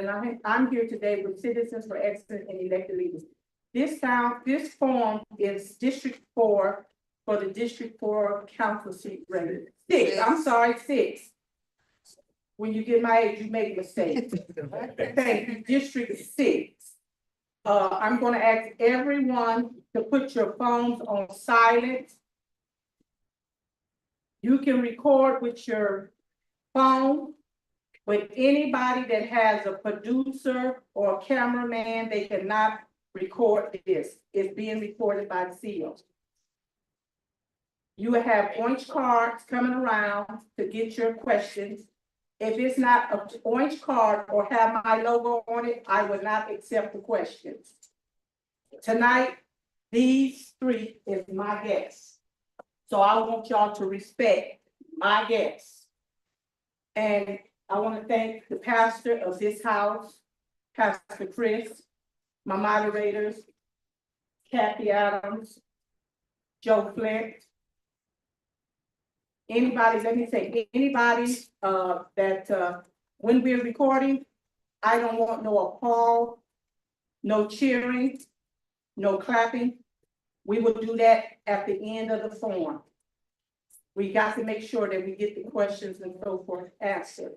and I'm here today with Citizens for Excellence and Elected Leaders. This form is District 4 for the District 4 Council seat rating. 6, I'm sorry, 6. When you get my age, you make mistakes. Thank you, District 6. I'm gonna ask everyone to put your phones on silent. You can record with your phone. With anybody that has a producer or a cameraman, they cannot record this. It's being recorded by the CEO. You will have orange cards coming around to get your questions. If it's not an orange card or have my logo on it, I will not accept the questions. Tonight, these 3 is my guests. So I want y'all to respect my guests. And I want to thank the pastor of this house, Pastor Chris, my moderators, Kathy Adams, Joe Flint. Anybody, let me say, anybody that when we're recording, I don't want no applause, no cheering, no clapping. We will do that at the end of the form. We got to make sure that we get the questions and so forth answered.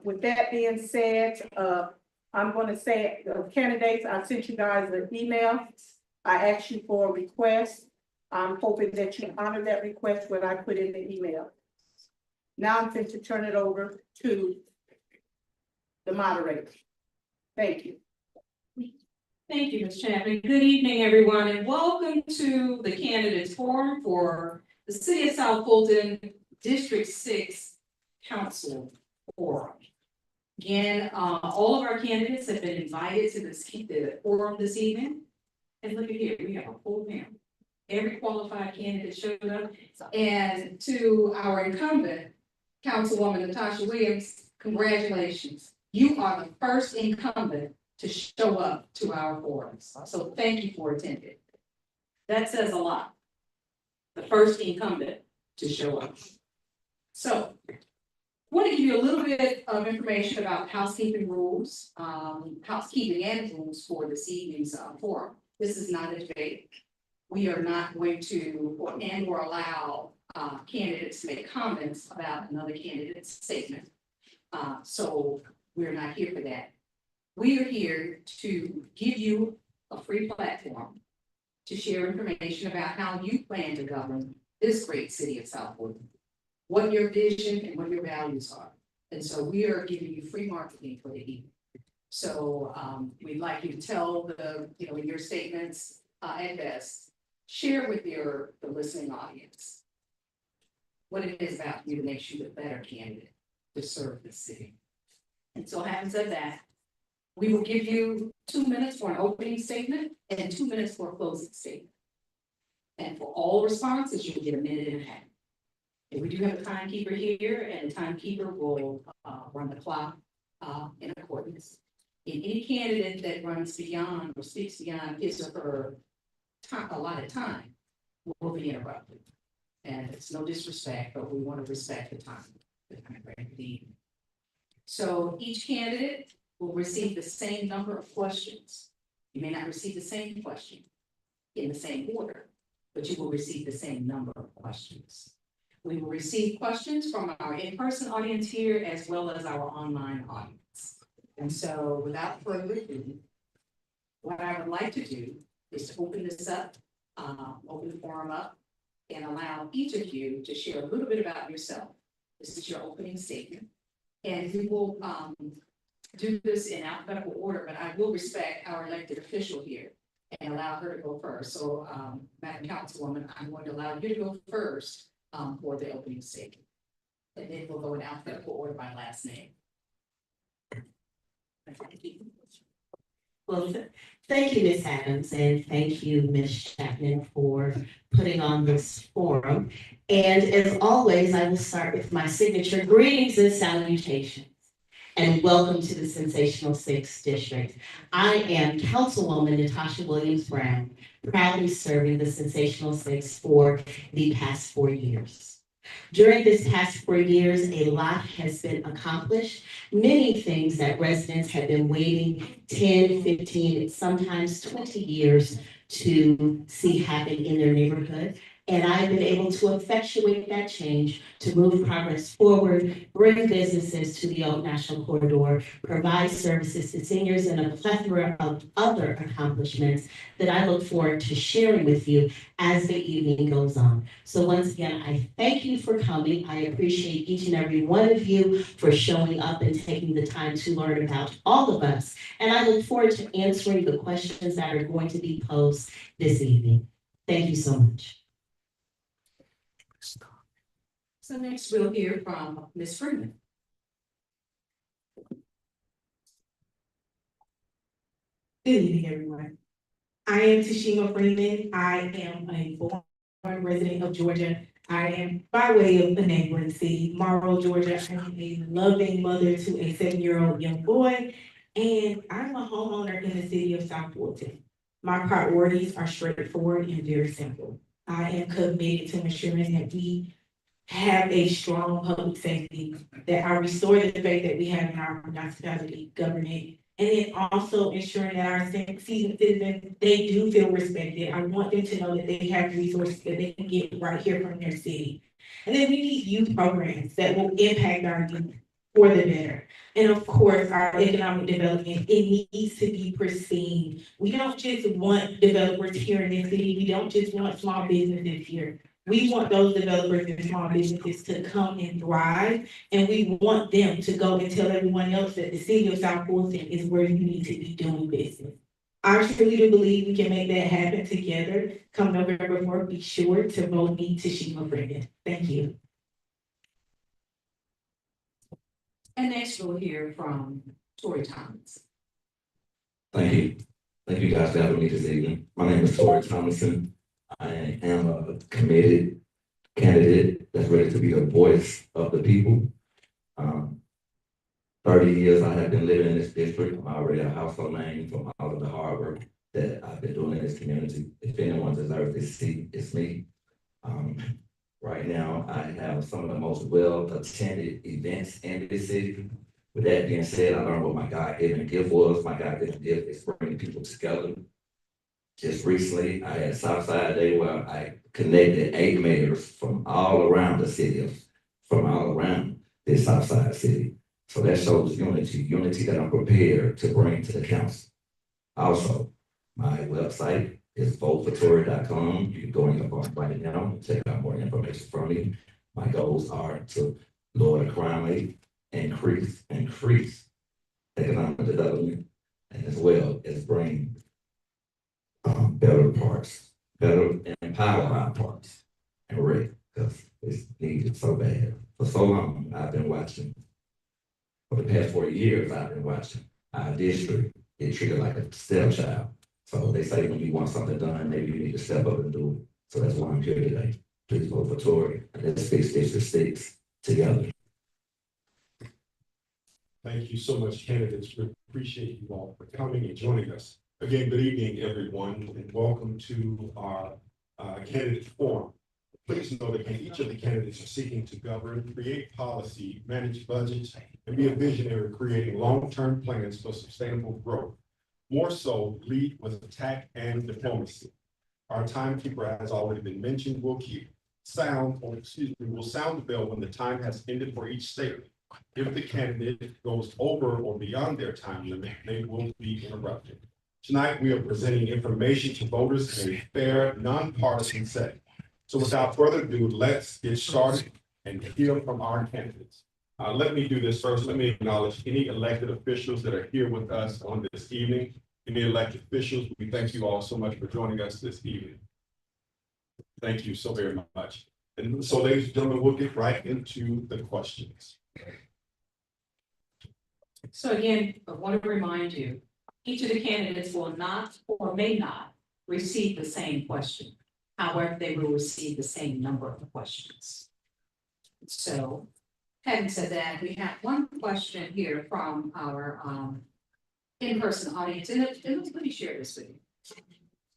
With that being said, I'm going to say, candidates, I sent you guys an email. I asked you for a request. I'm hoping that you honor that request when I put in the email. Now I'm going to turn it over to the moderator. Thank you. Thank you, Ms. Chapman. Good evening, everyone, and welcome to the Candidates Forum for the City of South Fulton District 6 Council Forum. Again, all of our candidates have been invited to the forum this evening. And look at here, we have a full panel. Every qualified candidate showed up. And to our incumbent, Councilwoman Natasha Williams, congratulations. You are the first incumbent to show up to our forums. So thank you for attending. That says a lot. The first incumbent to show up. So I want to give you a little bit of information about housekeeping rules, housekeeping and rules for this evening's forum. This is not a debate. We are not going to or allow candidates to make comments about another candidate's statement. So we're not here for that. We are here to give you a free platform to share information about how you plan to govern this great city of South Fulton, what your vision and what your values are. And so we are giving you free marketing for the evening. So we'd like you to tell in your statements at best, share with the listening audience what it is about you that makes you the better candidate to serve the city. And so having said that, we will give you 2 minutes for an opening statement and 2 minutes for a closing statement. And for all responses, you'll get a minute and a half. And we do have a timekeeper here, and the timekeeper will run the clock in accordance. And any candidate that runs beyond or speaks beyond his or her allotted time will be interrupted. And it's no disrespect, but we want to respect the time. So each candidate will receive the same number of questions. You may not receive the same question in the same order, but you will receive the same number of questions. We will receive questions from our in-person audience here as well as our online audience. And so without further ado, what I would like to do is to open this up, open the forum up, and allow each of you to share a little bit about yourself. This is your opening statement. And we will do this in alphabetical order, but I will respect our elected official here and allow her to go first. So, Madam Councilwoman, I'm going to allow you to go first for the opening statement. And then we'll go in alphabetical order by last name. Well, thank you, Ms. Adams, and thank you, Ms. Chatman, for putting on this forum. And as always, I will start with my signature greetings and salutations. And welcome to the Sensational 6th District. I am Councilwoman Natasha Williams Brown, proudly serving the Sensational 6 for the past 4 years. During this past 4 years, a lot has been accomplished. Many things that residents have been waiting 10, 15, sometimes 20 years to see happen in their neighborhood. And I've been able to effectuate that change to move progress forward, bring businesses to the Old National Corridor, provide services to seniors, and a plethora of other accomplishments that I look forward to sharing with you as the evening goes on. So once again, I thank you for coming. I appreciate each and every one of you for showing up and taking the time to learn about all of us. And I look forward to answering the questions that are going to be posed this evening. Thank you so much. So next we'll hear from Ms. Freeman. Good evening, everyone. I am Tashima Freeman. I am a born resident of Georgia. I am by way of the neighboring city, Morrow, Georgia. I am a loving mother to a 7-year-old young boy, and I'm a homeowner in the city of South Fulton. My priorities are straightforward and very simple. I am committed to ensuring that we have a strong public safety, that I restore the faith that we have in our municipality government, and then also ensuring that our seasoned citizens, they do feel respected. I want them to know that they have resources that they can get right here from their city. And then we need youth programs that will impact our youth for the better. And of course, our economic development, it needs to be pristine. We don't just want developers here in the city. We don't just want small businesses here. We want those developers and small businesses to come and thrive, and we want them to go and tell everyone else that the city of South Fulton is where you need to be doing business. I truly do believe we can make that happen together. Come November 4th, be sure to vote me Tashima Freeman. Thank you. And next we'll hear from Tori Thomas. Thank you. Thank you guys for having me this evening. My name is Tori Thomason. I am a committed candidate that's ready to be the voice of the people. 30 years I have been living in this district. I'm already a household name from all of the hard work that I've been doing in this community. If anyone deserves this seat, it's me. Right now, I have some of the most well-attended events in this city. With that being said, I learned what my God-given gift was. My God-given gift is bringing people together. Just recently, I had Southside Day where I connected 8 mayors from all around the city, from all around this Southside city. So that shows unity that I'm prepared to bring to the council. Also, my website is votefortory.com. You can go on your phone right now and check out more information from me. My goals are to lower the crime rate, increase economic development, and as well as bring better parks, better and empower our parks and rec, because it's needed so bad. For so long, I've been watching. For the past 4 years, I've been watching our district get treated like a stepchild. So they say when you want something done, maybe you need to step up and do it. So that's why I'm here today. Please vote for Tory and let's fix District 6 together. Thank you so much, candidates. We appreciate you all for coming and joining us. Again, good evening, everyone, and welcome to our candidate forum. Please know that each of the candidates are seeking to govern, create policy, manage budgets, and be a visionary creating long-term plans for sustainable growth. More so, lead with tact and diplomacy. Our timekeeper has already been mentioned. We'll sound the bell when the time has ended for each statement. If the candidate goes over or beyond their time limit, they will be interrupted. Tonight, we are presenting information to voters in a fair, nonpartisan setting. So without further ado, let's get started and hear from our candidates. Let me do this first. Let me acknowledge any elected officials that are here with us on this evening. Any elected officials, we thank you all so much for joining us this evening. Thank you so very much. And so, ladies and gentlemen, we'll get right into the questions. So again, I want to remind you, each of the candidates will not or may not receive the same question. However, they will receive the same number of questions. So, having said that, we have one question here from our in-person audience, and let me share this with you.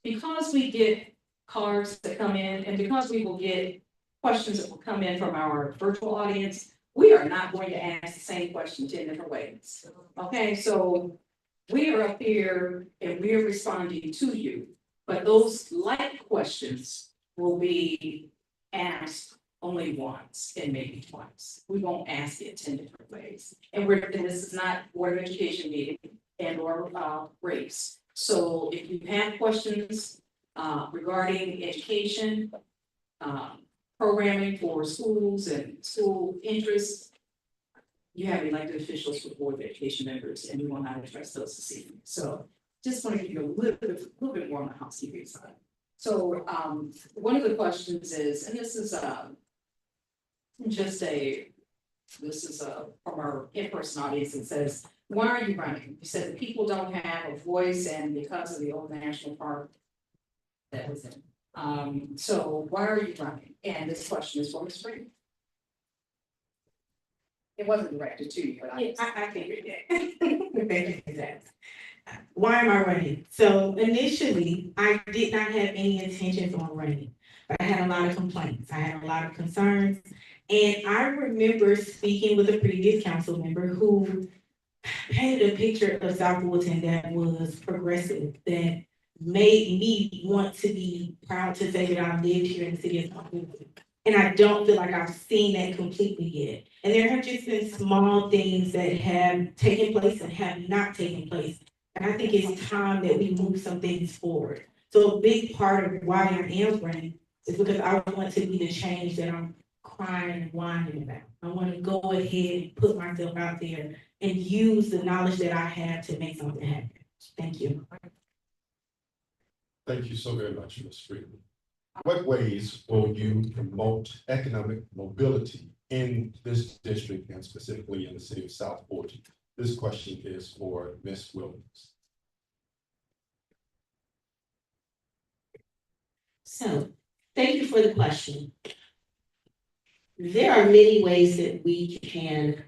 Because we get cards that come in, and because we will get questions that will come in from our virtual audience, we are not going to ask the same question 10 different ways. Okay, so we are up here and we are responding to you, but those like questions will be asked only once and maybe twice. We won't ask it 10 different ways. And this is not Board of Education meeting and or race. So if you have questions regarding education, programming for schools and school interests, you have elected officials for Board of Education members, and we want to address those this evening. So just want to give you a little bit more on the housekeeping side. So one of the questions is, and this is from our in-person audience, it says, why are you running? You said that people don't have a voice, and because of the old national park that was in. So why are you running? And this question is for Ms. Freeman. It wasn't directed to you, but I figured that. Thank you for that. Why am I running? So initially, I did not have any intentions on running, but I had a lot of complaints. I had a lot of concerns. And I remember speaking with a previous council member who painted a picture of South Fulton that was progressive, that made me want to be proud to say that I lived here in the city of South Fulton. And I don't feel like I've seen that completely yet. And there have just been small things that have taken place and have not taken place. And I think it's time that we move some things forward. So a big part of why I am running is because I want to be the change that I'm crying and whining about. I want to go ahead and put myself out there and use the knowledge that I have to make something happen. Thank you. Thank you so very much, Ms. Freeman. What ways will you promote economic mobility in this district and specifically in the city of South Fulton? This question is for Ms. Williams. So, thank you for the question. There are many ways that we can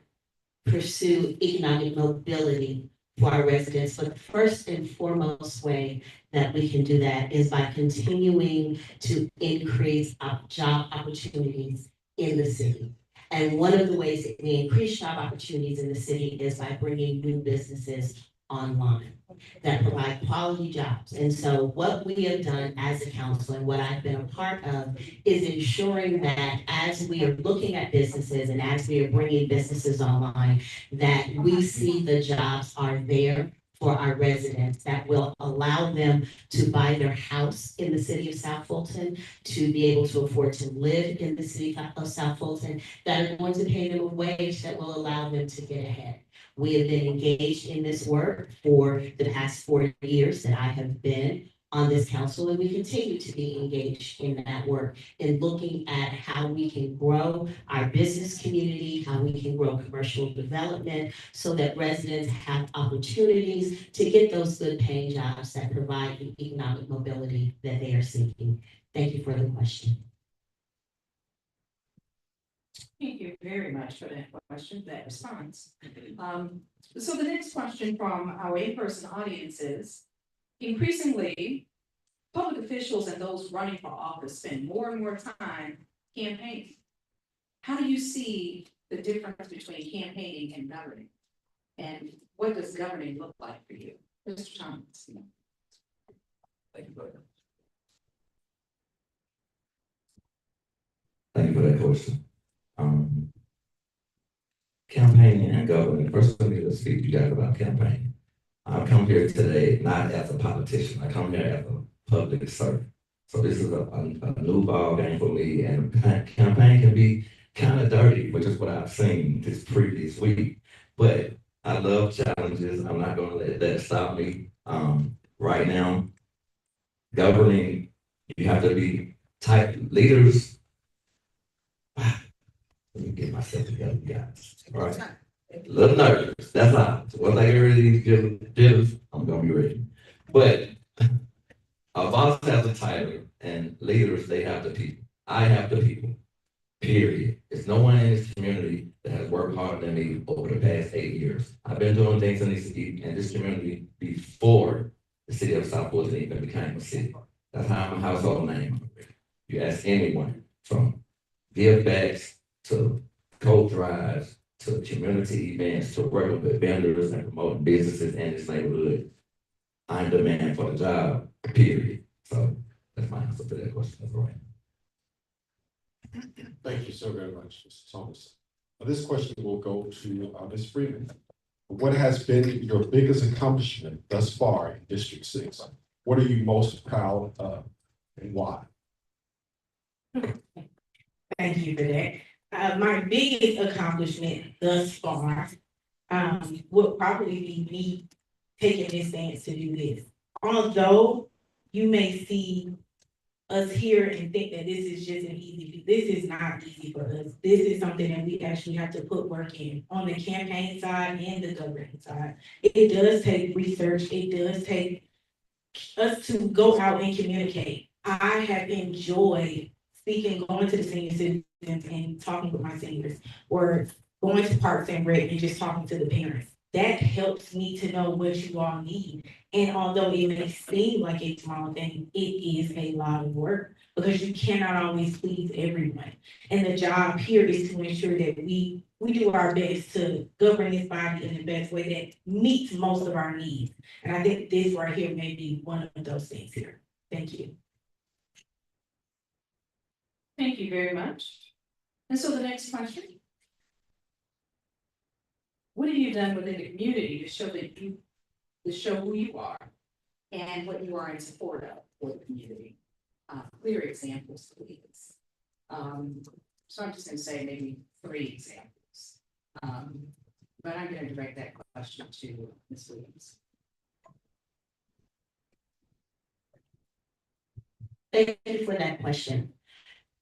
pursue economic mobility for our residents, but the first and foremost way that we can do that is by continuing to increase job opportunities in the city. And one of the ways that we increase job opportunities in the city is by bringing new businesses online that provide quality jobs. And so what we have done as a council and what I've been a part of is ensuring that as we are looking at businesses and as we are bringing businesses online, that we see the jobs are there for our residents that will allow them to buy their house in the city of South Fulton, to be able to afford to live in the city of South Fulton, that are going to pay them a wage that will allow them to get ahead. We have been engaged in this work for the past 4 years that I have been on this council, and we continue to be engaged in that work, in looking at how we can grow our business community, how we can grow commercial development, so that residents have opportunities to get those good paying jobs that provide the economic mobility that they are seeking. Thank you for the question. Thank you very much for that question, that response. So the next question from our in-person audience is, increasingly, public officials and those running for office spend more and more time campaigning. How do you see the difference between campaigning and governing? And what does governing look like for you? Mr. Thomas. Thank you for that. Thank you for that question. Campaigning and governing. First, let me just speak to you guys about campaigning. I've come here today not as a politician. I come here as a public servant. So this is a new ball game for me, and campaign can be kind of dirty, which is what I've seen this previous week. But I love challenges. I'm not going to let that stop me. Right now, governing, you have to be type leaders. Let me get myself together, guys. All right. A little nervous. That's all. So once I get ready to give, I'm gonna be ready. But a boss has a title, and leaders, they have the people. I have the people. Period. There's no one in this community that has worked harder than me over the past 8 years. I've been doing things in this community before the city of South Fulton even became a city. That's how I'm a household name. You ask anyone from give backs, to coat drives, to community events, to working with vendors and promoting businesses in this neighborhood. I'm the man for the job, period. So that's my answer to that question. That's all right. Thank you so very much, Mr. Thomas. This question will go to Ms. Freeman. What has been your biggest accomplishment thus far in District 6? What are you most proud of and why? Thank you for that. My biggest accomplishment thus far, would probably be me taking this stance to do this. Although you may see us here and think that this is just an easy, this is not easy for us. This is something that we actually have to put work in on the campaign side and the governing side. It does take research. It does take us to go out and communicate. I have enjoyed speaking, going to the senior citizens and talking with my seniors, or going to Parks and Rec and just talking to the parents. That helps me to know what you all need. And although it may seem like a small thing, it is a lot of work because you cannot always please everyone. And the job here is to ensure that we do our best to govern this body in the best way that meets most of our needs. And I think this right here may be one of those things here. Thank you. Thank you very much. And so the next question. What have you done within the community to show who you are and what you are in support of for the community? Clear examples, please. So I'm just gonna say maybe 3 examples. But I'm gonna direct that question to Ms. Williams. Thank you for that question.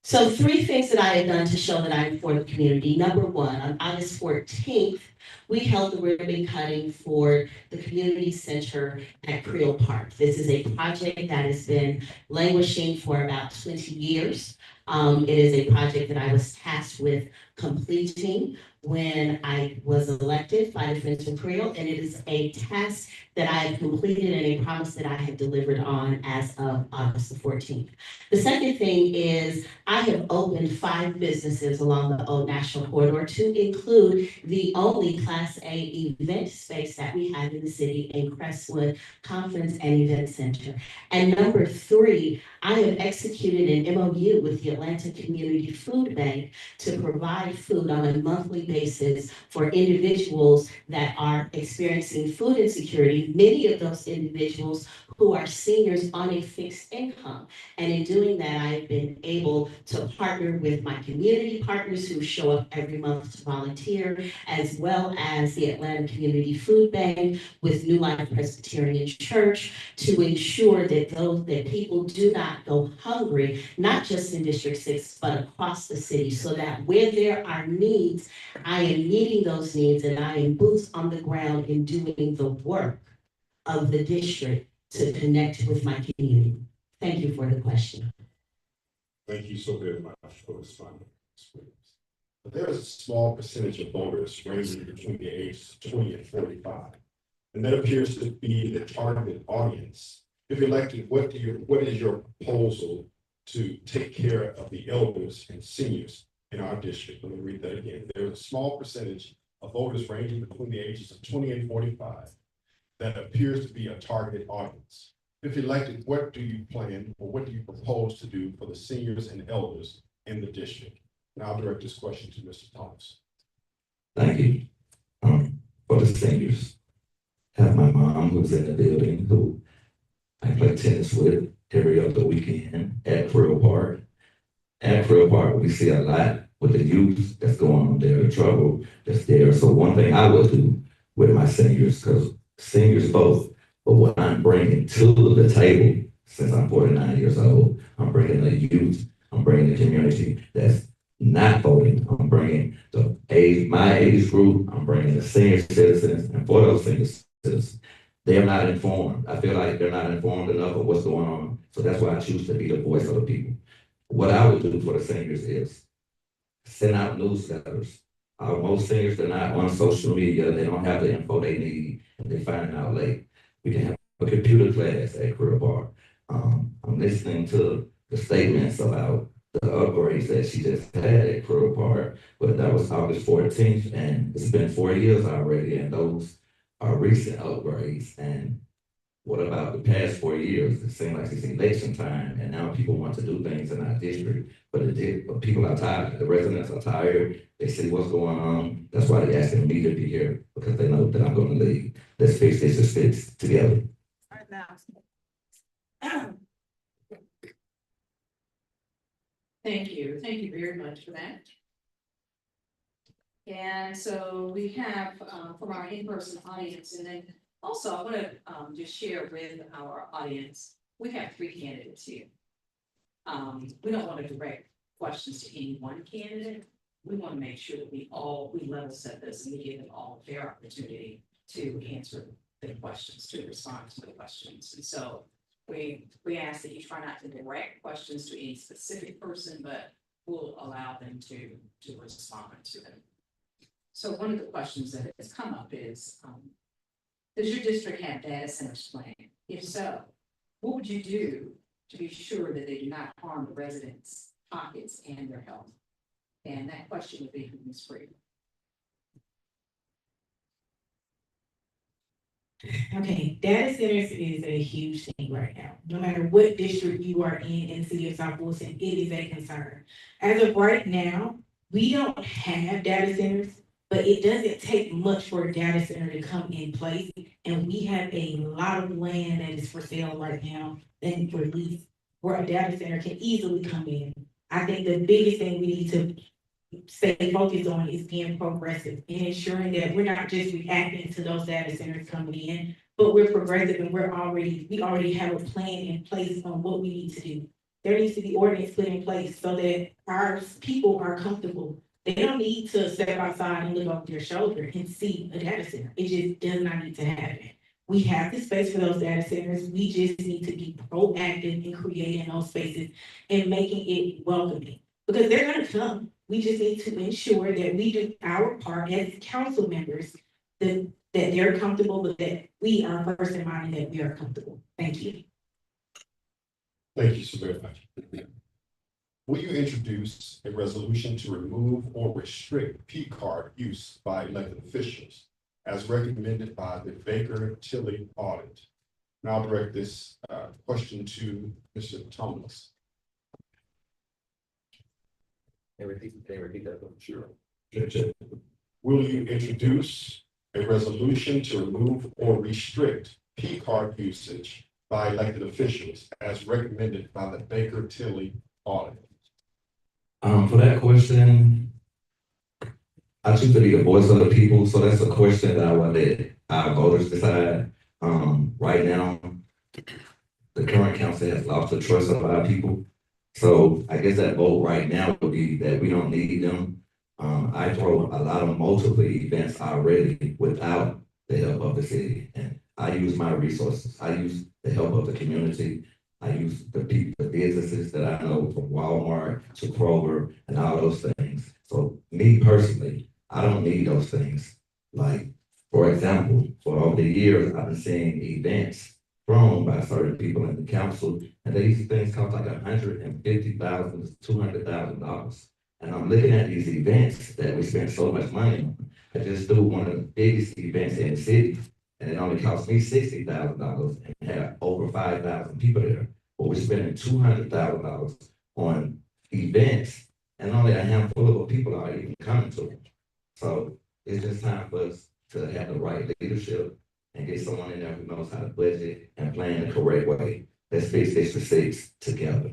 So 3 things that I have done to show that I'm for the community. Number 1, on August 14th, we held the ribbon cutting for the community center at C.EE.L Park. This is a project that has been languishing for about 20 years. It is a project that I was tasked with completing when I was elected by the Friends of C.EE.L, and it is a task that I have completed and a promise that I have delivered on as of August the 14th. The second thing is I have opened 5 businesses along the Old National Corridor to include the only Class A event space that we have in the city in Crestwood Conference and Event Center. And number 3, I have executed an MOU with the Atlanta Community Food Bank to provide food on a monthly basis for individuals that are experiencing food insecurity, many of those individuals who are seniors on a fixed income. And in doing that, I've been able to partner with my community partners who show up every month to volunteer, as well as the Atlanta Community Food Bank with New Life Presbyterian Church, to ensure that people do not go hungry, not just in District 6, but across the city, so that where there are needs, I am meeting those needs and I am boots on the ground in doing the work of the district to connect with my community. Thank you for the question. Thank you so very much for responding. But there is a small percentage of voters ranging between the ages of 20 and 45. And that appears to be the targeted audience. If elected, what is your proposal to take care of the elders and seniors in our district? Let me read that again. There's a small percentage of voters ranging between the ages of 20 and 45 that appears to be a targeted audience. If elected, what do you plan or what do you propose to do for the seniors and elders in the district? And I'll direct this question to Mr. Thomas. Thank you. For the seniors, I have my mom who's in the building who I play tennis with every other weekend at C.EE.L Park. At C.EE.L Park, we see a lot with the youth that's going on there, the trouble that's there. So one thing I will do with my seniors, because seniors both, but what I'm bringing to the table, since I'm 49 years old, I'm bringing the youth, I'm bringing the community that's not voting. I'm bringing my age group, I'm bringing the senior citizens, and for those senior citizens, they're not informed. I feel like they're not informed enough of what's going on. So that's why I choose to be the voice of the people. What I would do for the seniors is send out newsletters. Most seniors, they're not on social media. They don't have the info they need, and they find out late. We can have a computer class at C.EE.L Park. I'm listening to the statements about the upgrades that she just had at Crow Park, but that was August 14th, and it's been 4 years already, and those are recent upgrades. And what about the past 4 years? It seems like it's election time, and now people want to do things in our district, but people are tired. The residents are tired. They see what's going on. That's why they're asking me to be here, because they know that I'm going to lead. Let's fix this, let's fix together. All right, now. Thank you very much for that. And so we have, from our in-person audience, and then also I want to just share with our audience, we have 3 candidates here. We don't want to direct questions to any one candidate. We want to make sure that we level set this and we give them all their opportunity to answer the questions, to respond to the questions. And so we ask that you try not to direct questions to any specific person, but we'll allow them to respond to them. So one of the questions that has come up is, does your district have data centers planned? If so, what would you do to be sure that they do not harm the residents' pockets and their health? And that question would be from Ms. Freeman. Okay, data centers is a huge thing right now. No matter what district you are in the city of South Fulton, it is a concern. As of right now, we don't have data centers, but it doesn't take much for a data center to come in place. And we have a lot of land that is for sale right now and for lease, where a data center can easily come in. I think the biggest thing we need to stay focused on is being progressive and ensuring that we're not just reacting to those data centers coming in, but we're progressive and we already have a plan in place on what we need to do. There needs to be ordinance put in place so that our people are comfortable. They don't need to step outside and look over their shoulder and see a data center. It just does not need to happen. We have the space for those data centers. We just need to be proactive in creating those spaces and making it welcoming, because they're gonna come. We just need to ensure that we do our part as council members, that they're comfortable, but that we are first in mind and that we are comfortable. Thank you. Thank you so very much. Will you introduce a resolution to remove or restrict P card use by elected officials as recommended by the Baker-Tilly audit? And I'll direct this question to Mr. Thomas. Can you repeat that? Sure. Will you introduce a resolution to remove or restrict P card usage by elected officials as recommended by the Baker-Tilly audit? For that question, I choose to be the voice of the people, so that's a question that I will let our voters decide. Right now, the current council has lost the trust of our people. So I guess that vote right now would be that we don't need them. I throw a lot of multiple events already without the help of the city. And I use my resources. I use the help of the community. I use the people, the businesses that I know, from Walmart to Kroger and all those things. So me personally, I don't need those things. Like, for example, for over the years, I've been seeing events thrown by certain people in the council, and these things cost like $150,000 to $200,000. And I'm looking at these events that we spend so much money on. I just do one of the biggest events in the city, and it only cost me $60,000 and had over 5,000 people there. But we're spending $200,000 on events, and only a handful of people are even coming to them. So it's just time for us to have the right leadership and get someone in there who knows how to budget and plan the correct way. Let's fix District 6 together.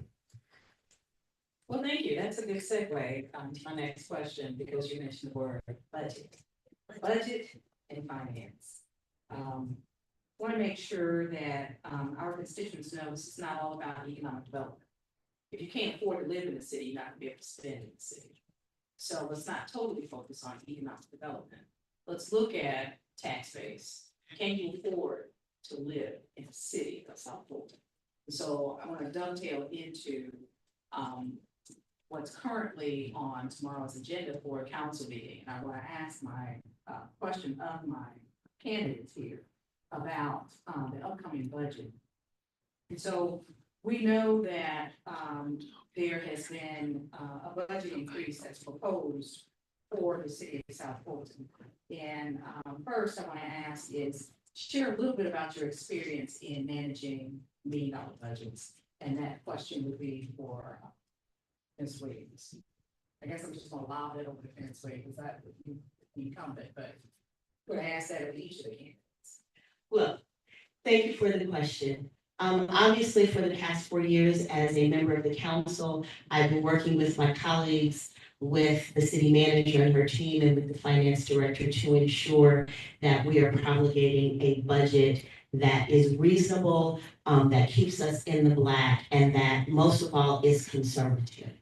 Well, thank you. That's a good segue to my next question, because you mentioned the word budget. Budget and finance. Want to make sure that our constituents know this is not all about economic development. If you can't afford to live in the city, you're not going to be able to spend in the city. So let's not totally focus on economic development. Let's look at tax base. Can you afford to live in the city of South Fulton? So I want to dovetail into what's currently on tomorrow's agenda for a council meeting. And I want to ask my question of my candidates here about the upcoming budget. And so We know that, there has been, a budget increase that's proposed for the city of South Fulton. And, first I want to ask is, share a little bit about your experience in managing million-dollar budgets. And that question would be for Ms. Williams. I guess I'm just gonna lob it over to Ms. Williams, because that would be the incumbent, but I'm gonna ask that of each of the candidates. Well, thank you for the question. Obviously, for the past 4 years as a member of the council, I've been working with my colleagues, with the city manager and her team, and with the finance director to ensure that we are promulgating a budget that is reasonable, that keeps us in the black, and that most of all is conservative.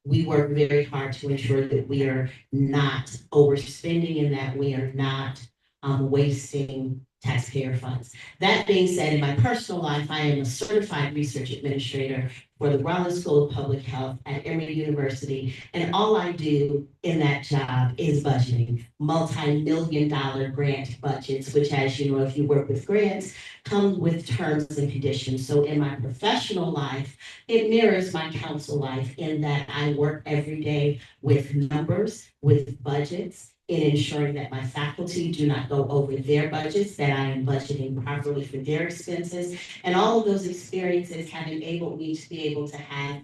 We work very hard to ensure that we are not overspending and that we are not wasting taxpayer funds. That being said, in my personal life, I am a certified research administrator for the Rollins School of Public Health at Emory University. And all I do in that job is budgeting, multi-million-dollar grant budgets, which, as you know, if you work with grants, come with terms and conditions. So in my professional life, it mirrors my council life in that I work every day with numbers, with budgets, in ensuring that my faculty do not go over their budgets, that I am budgeting properly for their expenses. And all of those experiences have enabled me to be able to have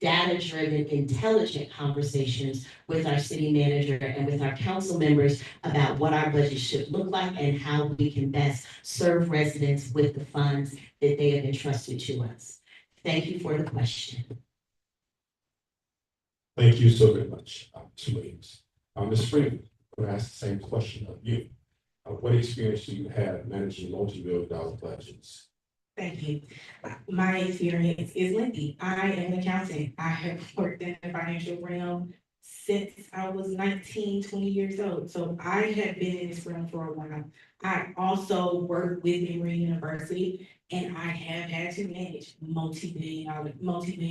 data-driven, intelligent conversations with our city manager and with our council members about what our budget should look like and how we can best serve residents with the funds that they have entrusted to us. Thank you for the question. Thank you so very much, Ms. Williams. Ms. Freeman, I'm going to ask the same question of you. What experience do you have managing multi-million-dollar budgets? Thank you. My experience is lengthy. I am an accountant. I have worked in the financial realm since I was 19, 20 years old. So I have been in this realm for a while. I also work with Emory University, and I have had to manage multi-million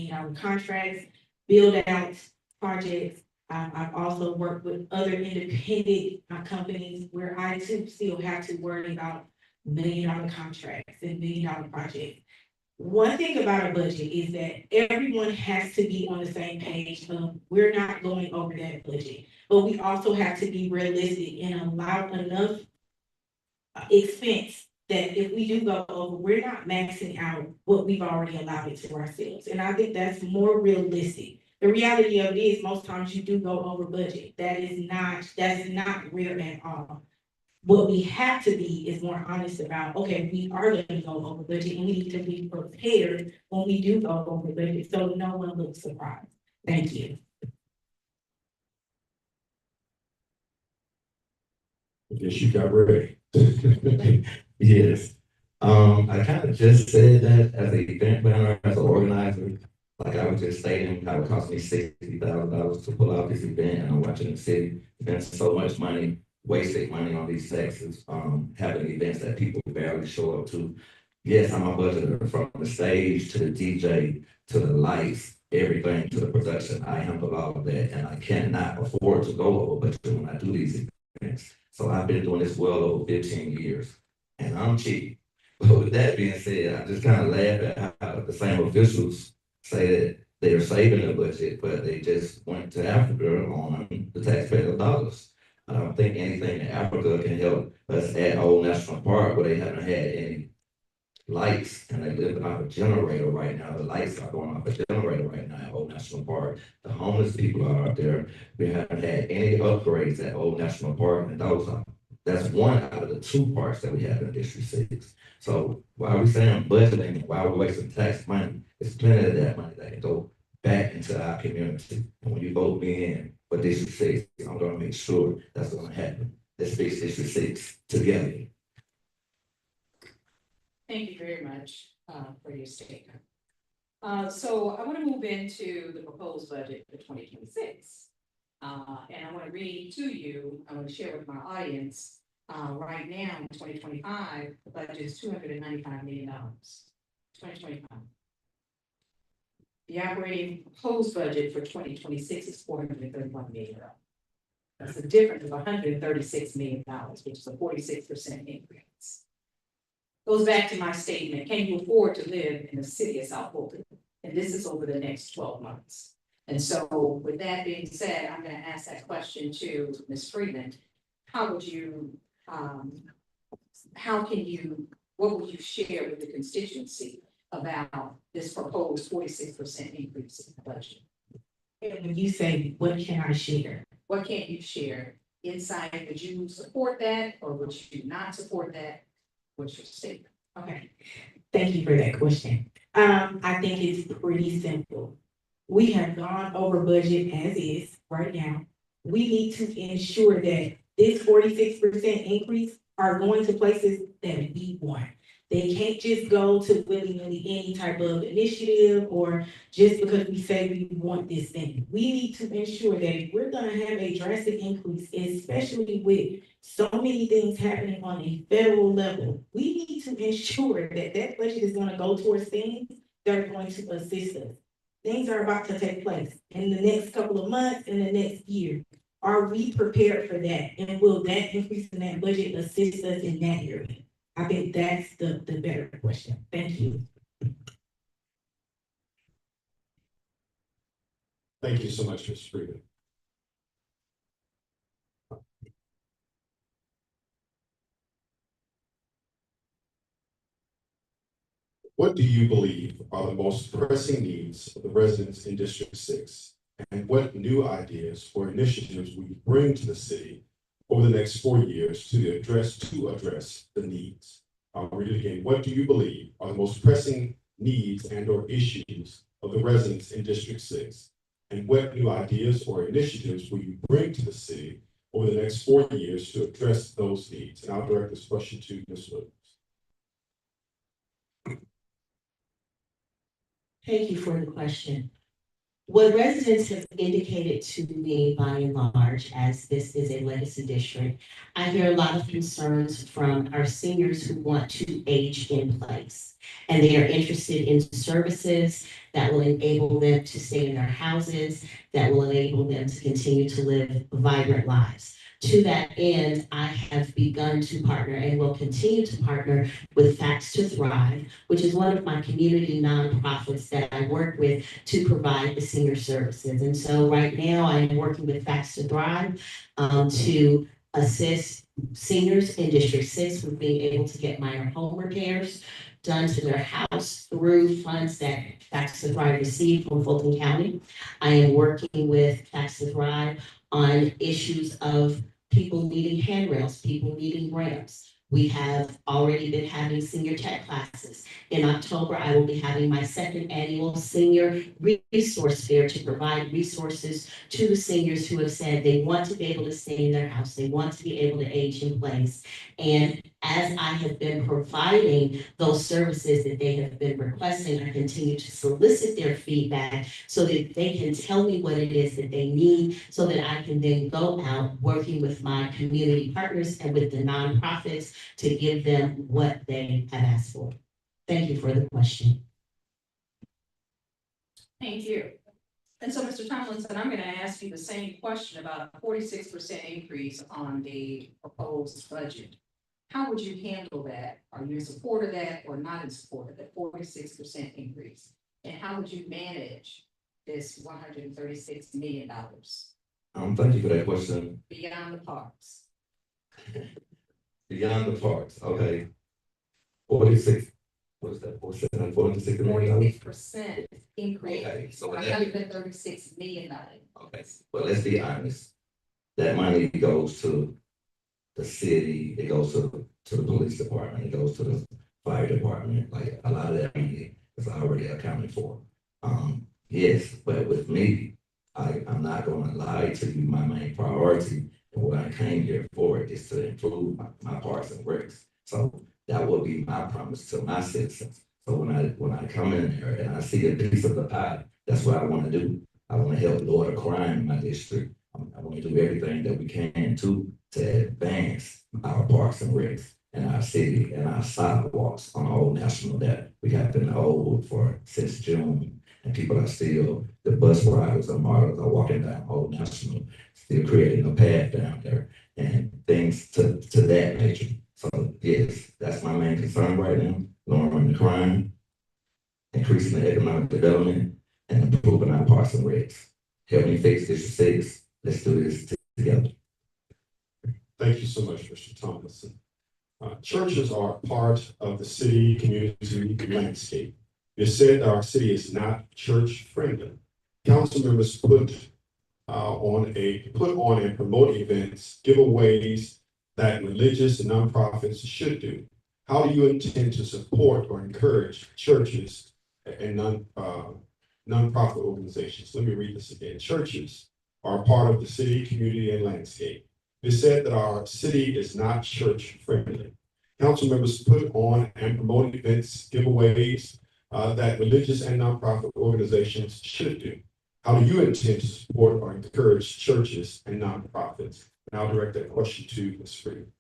dollar contracts, build out projects. I've also worked with other independent companies where I too still have to worry about million-dollar contracts and million-dollar projects. One thing about a budget is that everyone has to be on the same page of we're not going over that budget, but we also have to be realistic and allow enough expense that if we do go over, we're not maxing out what we've already allowed it to ourselves. And I think that's more realistic. The reality of it is most times you do go over budget. That's not rare at all. What we have to be is more honest about, okay, we are going to go over budget and we need to be prepared when we do go over budget so no one looks surprised. Thank you. I guess you got ready. Yes. I kind of just said that as an event planner, as an organizer. Like I was just stating, how it cost me $60,000 to pull out this event, and I'm watching the city spend so much money, wasted money on these taxes, having events that people barely show up to. Yes, I'm a budgeter, from the stage to the DJ to the lights, everything to the production. I handle all of that, and I cannot afford to go over budget when I do these events. So I've been doing this well over 15 years, and I'm cheap. But with that being said, I just kind of laugh at how the same officials say that they're saving the budget, but they just went to Africa on the taxpayer dollars. I don't think anything in Africa can help us at Old National Park, where they haven't had any lights, and they live off a generator right now. The lights are going off a generator right now at Old National Park. The homeless people are out there. We haven't had any upgrades at Old National Park, and that's one out of the 2 parks that we have in District 6. So while we're saying budgeting, while we're wasting tax money, it's plenty of that money that can go back into our community. And when you vote me in for District 6, I'm gonna make sure that's gonna happen. Let's fix District 6 together. Thank you very much, for your statement. So I want to move into the proposed budget for 2026. And I want to read to you, I want to share with my audience, right now in 2025, the budget is $295 million. 2025. The operating proposed budget for 2026 is $431 million. That's a difference of $136 million, which is a 46% increase. goes back to my statement, can you afford to live in the city of South Fulton? And this is over the next 12 months. And so with that being said, I'm gonna ask that question to Ms. Freeman. How would you, what would you share with the constituency about this proposed 46% increase in the budget? And when you say, what can I share? What can't you share? Inside, would you support that or would you not support that? What's your statement? Okay, thank you for that question. I think it's pretty simple. We have gone over budget as is right now. We need to ensure that this 46% increase are going to places that we want. They can't just go to willy-nilly any type of initiative or just because we say we want this thing. We need to ensure that if we're gonna have a drastic increase, especially with so many things happening on a federal level, we need to ensure that that budget is gonna go towards things that are going to assist us. Things are about to take place in the next couple of months, in the next year. Are we prepared for that? And will that increase in that budget assist us in that area? I think that's the better question. Thank you. Thank you so much, Ms. Freeman. What do you believe are the most pressing needs of the residents in District 6? And what new ideas or initiatives will you bring to the city over the next 4 years to address the needs? I'll read it again. What do you believe are the most pressing needs and or issues of the residents in District 6? And what new ideas or initiatives will you bring to the city over the next 4 years to address those needs? And I'll direct this question to Ms. Williams. Thank you for the question. What residents have indicated to me by and large, as this is a legacy district, I hear a lot of concerns from our seniors who want to age in place. And they are interested in services that will enable them to stay in their houses, that will enable them to continue to live vibrant lives. To that end, I have begun to partner and will continue to partner with Facts to Thrive, which is one of my community nonprofits that I work with to provide the senior services. And so right now I am working with Facts to Thrive to assist seniors in District 6 with being able to get minor home repairs done to their house through funds that Facts to Thrive received from Fulton County. I am working with Facts to Thrive on issues of people needing handrails, people needing ramps. We have already been having senior tech classes. In October, I will be having my second annual senior resource fair to provide resources to the seniors who have said they want to be able to stay in their house, they want to be able to age in place. And as I have been providing those services that they have been requesting, I continue to solicit their feedback so that they can tell me what it is that they need so that I can then go out working with my community partners and with the nonprofits to give them what they have asked for. Thank you for the question. Thank you. And so, Mr. Tomlinson, I'm going to ask you the same question about a 46% increase on the proposed budget. How would you handle that? Are you in support of that or not in support of that 46% increase? And how would you manage this $136 million Thank you for that question. beyond the parks? Beyond the parks, okay. 46, what is that, 46 million? 46% increase. Okay, so I that, got it at $36 million. okay, well, let's be honest. That money goes to the city, it goes to the police department, it goes to the fire department, like a lot of that money is already accounted for. Yes, but with me, I'm not gonna lie to you, my main priority and what I came here for is to improve my parks and recs. So that will be my promise to my citizens. So when I come in there and I see a piece of the pie, that's what I wanna do. I wanna help lower the crime in my district. I wanna do everything that we can to advance our parks and recs in our city and our sidewalks on Old National that we have been old for since June. And people are still, the bus riders and martyrs are walking down Old National, still creating a path down there and things to that nature. So yes, that's my main concern right now, lowering the crime, increasing the economic development, and improving our parks and recs. Help me fix District 6. Let's do this together. Thank you so much, Mr. Thomason. Churches are part of the city community landscape. It said that our city is not church friendly. Council members put on and promote events, giveaways that religious and nonprofits should do. How do you intend to support or encourage churches and nonprofit organizations? Let me read this again. Churches are part of the city, community, and landscape. It is said that our city is not church friendly. Council members put on and promote events, giveaways that religious and nonprofit organizations should do. How do you intend to support or encourage churches and nonprofits? And I'll direct that question to Ms. Freeman.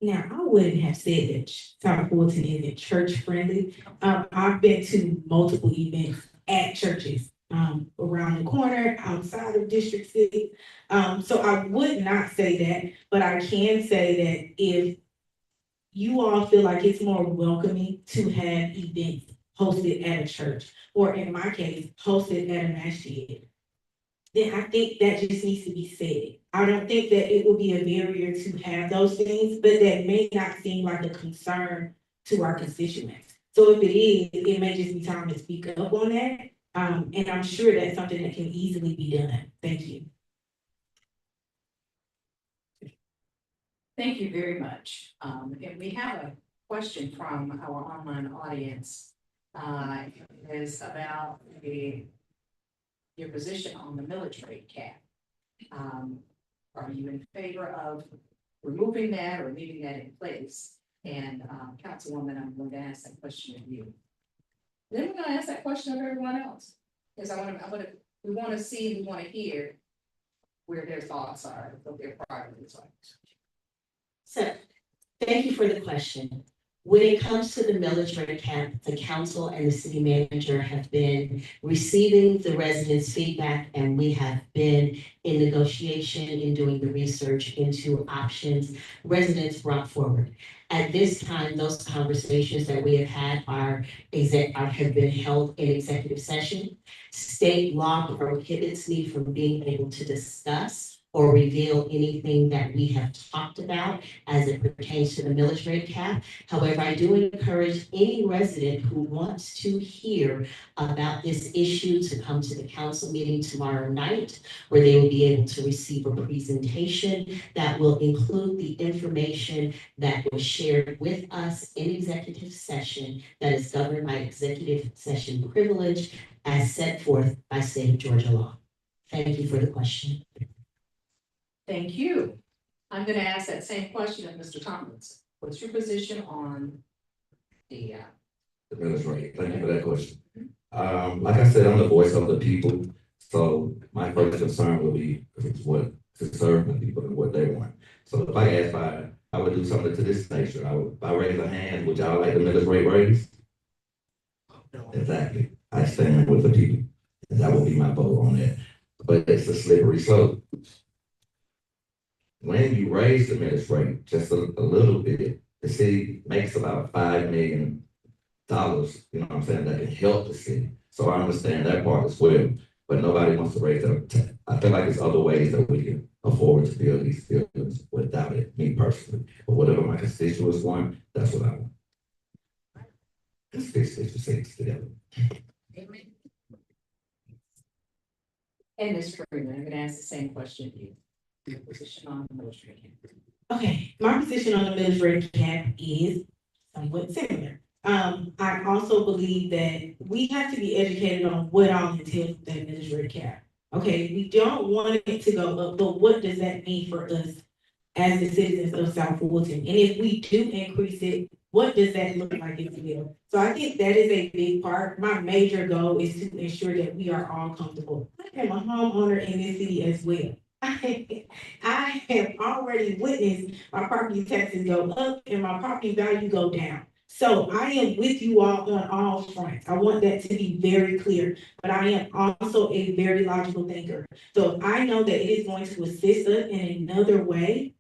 Now, I wouldn't have said that South Fulton isn't church friendly. I've been to multiple events at churches, around the corner, outside of District 6. So I would not say that, but I can say that if you all feel like it's more welcoming to have events hosted at a church, or in my case, hosted at a masjid, then I think that just needs to be said. I don't think that it will be a barrier to have those things, but that may not seem like a concern to our constituents. So if it is, it may just be time to speak up on that. And I'm sure that's something that can easily be done. Thank you. Thank you very much. And we have a question from our online audience. Is about your position on the military cap. Are you in favor of removing that or leaving that in place? And Councilwoman, I'm going to ask that question of you. Then we're going to ask that question of everyone else. Because we want to see, we want to hear where their thoughts are, what their priorities are. So, thank you for the question. When it comes to the military camp, the council and the city manager have been receiving the residents' feedback, and we have been in negotiation in doing the research into options residents brought forward. At this time, those conversations that we have had have been held in executive session. State law prohibits me from being able to discuss or reveal anything that we have talked about as it pertains to the military cap. However, I do encourage any resident who wants to hear about this issue to come to the council meeting tomorrow night, where they will be able to receive a presentation that will include the information that was shared with us in executive session that is governed by executive session privilege as set forth by state of Georgia law. Thank you for the question. Thank you. I'm going to ask that same question of Mr. Tomlinson. What's your position on the military? Thank you for that question. Like I said, I'm the voice of the people. So my first concern will be what to serve the people and what they want. So if I ask I would do something to this nature, if I raise a hand, would y'all like the military raise? Exactly. I stand with the people. And that would be my vote on that. But it's a slippery slope. When you raise the millage rate just a little bit, the city makes about $5 million, you know what I'm saying, that can help the city. So I understand that part as well, but nobody wants to raise that. I feel like there's other ways that we can afford to build these buildings without it, me personally. But whatever my constituents want, that's what I want. Let's fix District 6 together. Amen. And Ms. Freeman, I'm going to ask the same question to you. Your position on the military camp. Okay, my position on the military cap is somewhat similar. I also believe that we have to be educated on what all entails with that military cap. Okay, we don't want it to go up, but what does that mean for us as the citizens of South Fulton? And if we do increase it, what does that look like as well? So I think that is a big part. My major goal is to ensure that we are all comfortable. I am a homeowner in this city as well. I have already witnessed my property taxes go up and my property value go down. So I am with you all on all fronts. I want that to be very clear, but I am also a very logical thinker. So if I know that it is going to assist us in another way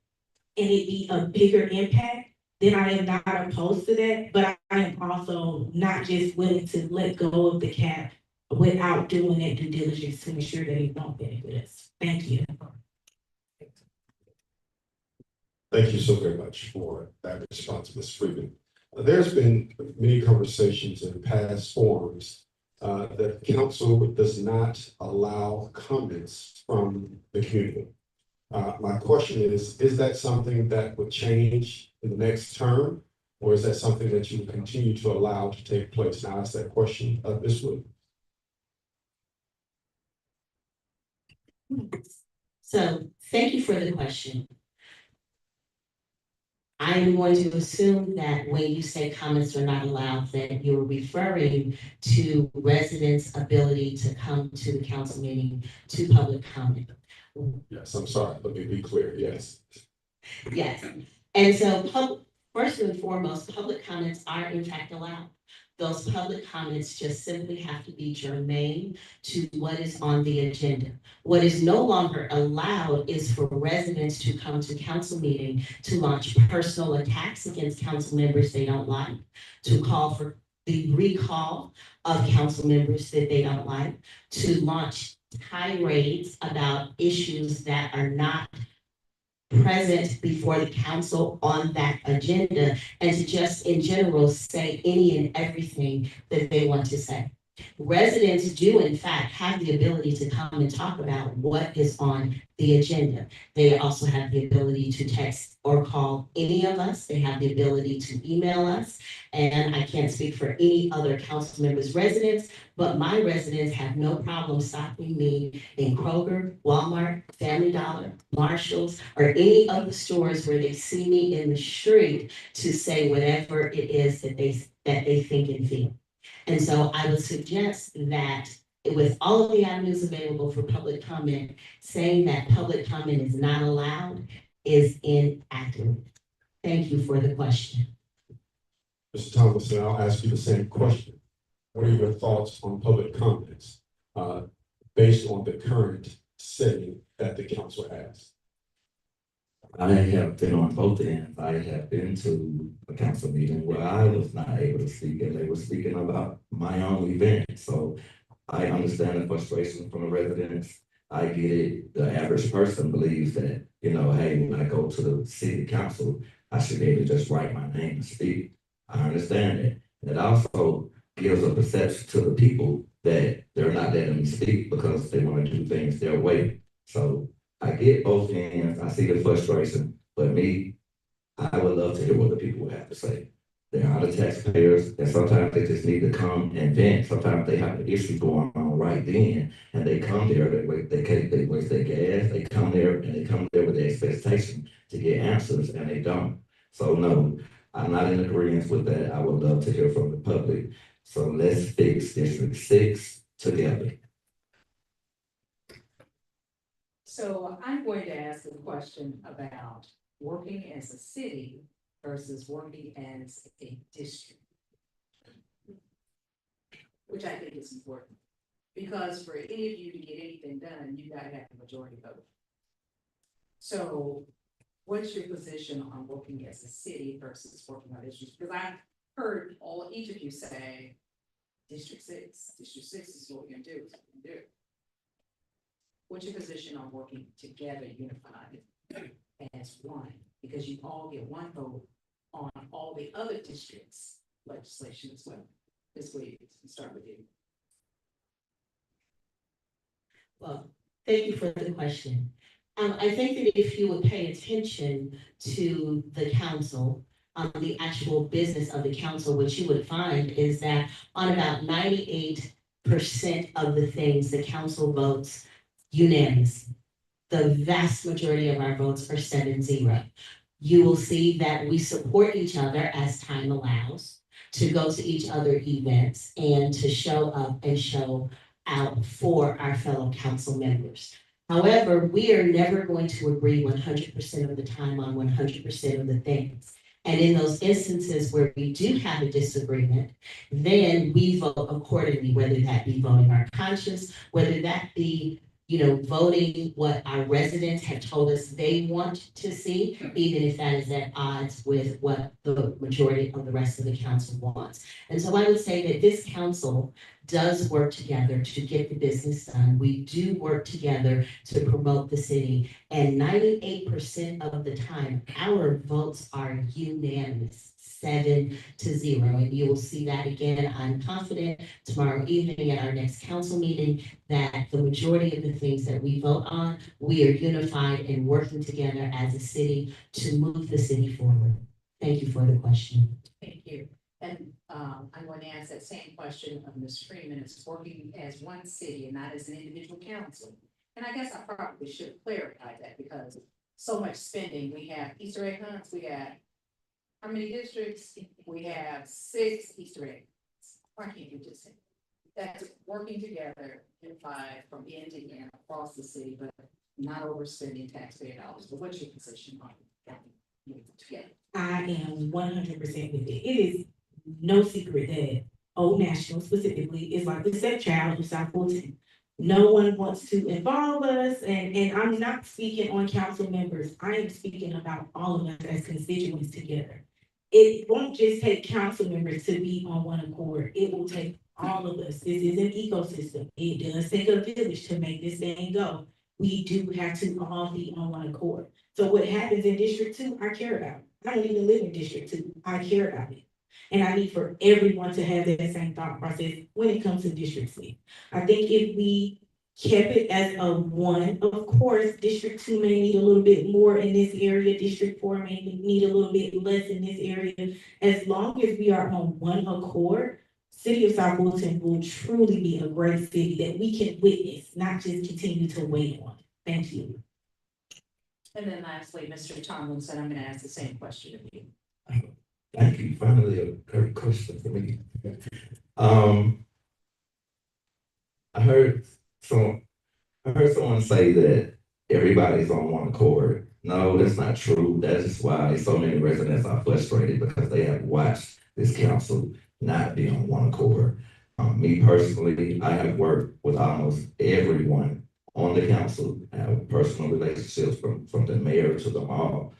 and it be a bigger impact, then I am not opposed to that, but I am also not just willing to let go of the cap without doing that due diligence to ensure that it won't benefit us. Thank you. Thank you so very much for that response, Ms. Freeman. There's been many conversations in past forums that the council does not allow comments from the community. My question is that something that would change in the next term? Or is that something that you will continue to allow to take place? Now, I ask that question of Ms. Wood. So thank you for the question. I'm going to assume that when you say comments are not allowed, that you're referring to residents' ability to come to the council meeting to public comment. Yes, I'm sorry, let me be clear, yes. Yes, and so first and foremost, public comments are in fact allowed. Those public comments just simply have to be germane to what is on the agenda. What is no longer allowed is for residents to come to council meeting to launch personal attacks against council members they don't like, to call for the recall of council members that they don't like, to launch tirades about issues that are not present before the council on that agenda, and to just in general say any and everything that they want to say. Residents do in fact have the ability to come and talk about what is on the agenda. They also have the ability to text or call any of us. They have the ability to email us. And I can't speak for any other council members' residents, but my residents have no problem stopping me in Kroger, Walmart, Family Dollar, Marshalls, or any of the stores where they see me in the street to say whatever it is that they think and feel. And so I would suggest that with all of the avenues available for public comment, saying that public comment is not allowed is inaccurate. Thank you for the question. Mr. Thomason, I'll ask you the same question. What are your thoughts on public comments based on the current setting that the council has? I have been on both ends. I have been to a council meeting where I was not able to speak and they were speaking about my own event. So I understand the frustration from the residents. I get it. The average person believes that, you know, hey, when I go to the city council, I should be able to just write my name and speak. I understand it. And it also gives a perception to the people that they're not letting me speak because they want to do things their way. So I get both ends. I see the frustration, but me, I would love to hear what the people have to say. They are the taxpayers, and sometimes they just need to come and vent. Sometimes they have an issue going on right then, and they come there, they waste their gas, they come there, and they come there with the expectation to get answers, and they don't. So no, I'm not in agreement with that. I would love to hear from the public. So let's fix District 6 together. So I'm going to ask a question about working as a city versus working as a district. Which I think is important, because for any of you to get anything done, you gotta have a majority vote. So what's your position on working as a city versus working on districts? Because I've heard each of you say, District 6 is what we're gonna do, is what we're gonna do. What's your position on working together, unified as one? Because you all get one vote on all the other districts' legislation as well. This way, start with you. Well, thank you for the question. I think that if you would pay attention to the council, the actual business of the council, what you would find is that on about 98% of the things, the council votes unanimous. The vast majority of our votes are 7-0. You will see that we support each other as time allows to go to each other events and to show up and show out for our fellow council members. However, we are never going to agree 100% of the time on 100% of the things. And in those instances where we do have a disagreement, then we vote accordingly, whether that be voting our conscience, whether that be, voting what our residents have told us they want to see, even if that is at odds with what the majority of the rest of the council wants. And so I would say that this council does work together to get the business done. We do work together to promote the city, and 98% of the time, our votes are unanimous, 7-0. And you will see that again, I'm confident, tomorrow evening at our next council meeting, that the majority of the things that we vote on, we are unified and working together as a city to move the city forward. Thank you for the question. Thank you. And I'm going to ask that same question of Ms. Freeman. It's working as one city and not as an individual council. And I guess I probably should clarify that because so much spending. We have Easter egg hunts. We got how many districts? We have 6 Easter eggs. Why can't you just say that's working together, unified from end to end across the city, but not overspending taxpayer dollars? But what's your position on that? Yeah. I am 100% with it. It is no secret that Old National specifically is like the stepchild of South Fulton. No one wants to involve us, and I'm not speaking on council members. I am speaking about all of us as constituents together. It won't just take council members to be on one accord. It will take all of us. This is an ecosystem. It does take a village to make this thing go. We do have to all be on one accord. So what happens in District 2, I care about. I don't even live in District 2. I care about it. And I need for everyone to have that same thought process when it comes to District 6. I think if we kept it as a one, of course, District 2 may need a little bit more in this area. District 4 may need a little bit less in this area. As long as we are on one accord, City of South Fulton will truly be a great city that we can witness, not just continue to wait on. Thank you. And then lastly, Mr. Tomlinson, I'm going to ask the same question of you. Thank you. Finally, a great question for me. I heard someone say that everybody's on one accord. No, that's not true. That is why so many residents are frustrated because they have watched this council not be on one accord. Me personally, I have worked with almost everyone on the council. I have personal relationships from the mayor to the mall.